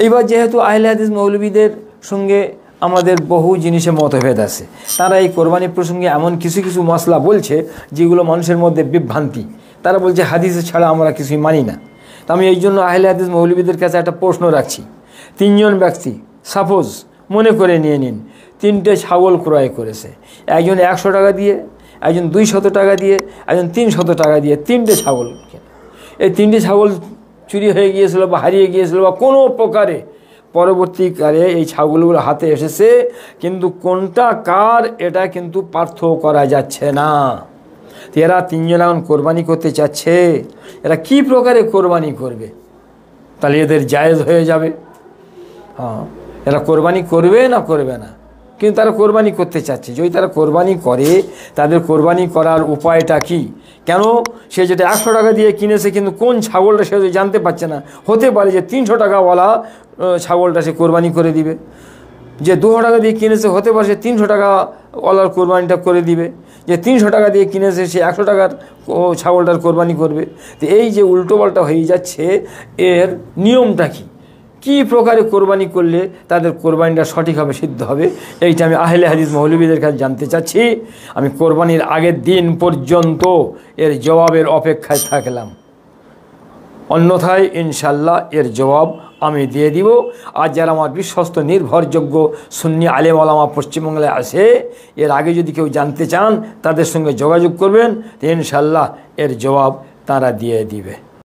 এইবার যেহেতু আহলে হাদিস মৌলবীদের সঙ্গে আমাদের বহু জিনিসে মতভেদ আছে, তারা এই কোরবানি প্রসঙ্গে এমন কিছু কিছু মশলা বলছে যেগুলো মানুষের মধ্যে বিভ্রান্তি। তারা বলছে হাদিস ছাড়া আমরা কিছুই মানি না। তা আমি এই জন্য আহলে হাদিস মৌলবীদের কাছে একটা প্রশ্ন রাখছি। 3 জন ব্যক্তি সাপোজ মনে করে নিয়ে নিন 3টে ছাগল ক্রয় করেছে, একজন 100 টাকা দিয়ে, একজন 200 টাকা দিয়ে, একজন 300 টাকা দিয়ে 3টে ছাগল কেনে। এই 3টে ছাগল চুরি হয়ে গিয়েছিল বা হারিয়ে গিয়েছিল বা কোনো প্রকারে পরবর্তীকালে এই ছাগলগুলো হাতে এসেছে, কিন্তু কোনটা কার এটা কিন্তু পার্থক্য করা যাচ্ছে না। এরা 3 জন এখন কোরবানি করতে চাচ্ছে, এরা কি প্রকারে কোরবানি করবে? তাহলে এদের জায়েজ হয়ে যাবে। হ্যাঁ, এরা কোরবানি করবে না করবে না, কিন্তু তারা কোরবানি করতে চাচ্ছে। যদি তারা কোরবানি করে, তাদের কোরবানি করার উপায়টা কি? কেন সে যেটা 100 টাকা দিয়ে কিনেছে, কিন্তু কোন ছাগলটা সে জানতে পারছে না। হতে পারে যে 300 টাকাওয়ালা ছাগলটা সে কোরবানি করে দিবে, যে 200 টাকা দিয়ে কিনেছে হতে পারে সে 300 টাকাওয়ালার কোরবানিটা করে দিবে, যে 300 টাকা দিয়ে কিনেছে সে 100 টাকার ছাগলটার কোরবানি করবে। তো এই যে উল্টোপাল্টা হয়ে যাচ্ছে, এর নিয়মটা কি? কী প্রকারে কোরবানি করলে তাদের কোরবানিটা সঠিকভাবে সিদ্ধ হবে, এইটা আমি আহলে হাদিস মৌলবীদের কাছে জানতে চাচ্ছি। আমি কোরবানির আগের দিন পর্যন্ত এর জবাবের অপেক্ষায় থাকলাম, অন্যথায় ইনশাল্লাহ এর জবাব আমি দিয়ে দিব। আর যারা আমার বিশ্বস্ত নির্ভরযোগ্য সুন্নি আলেম ওলামা পশ্চিমবাংলায় আছে, এর আগে যদি কেউ জানতে চান তাদের সঙ্গে যোগাযোগ করবেন, ইনশাল্লাহ এর জবাব তারা দিয়ে দিবে।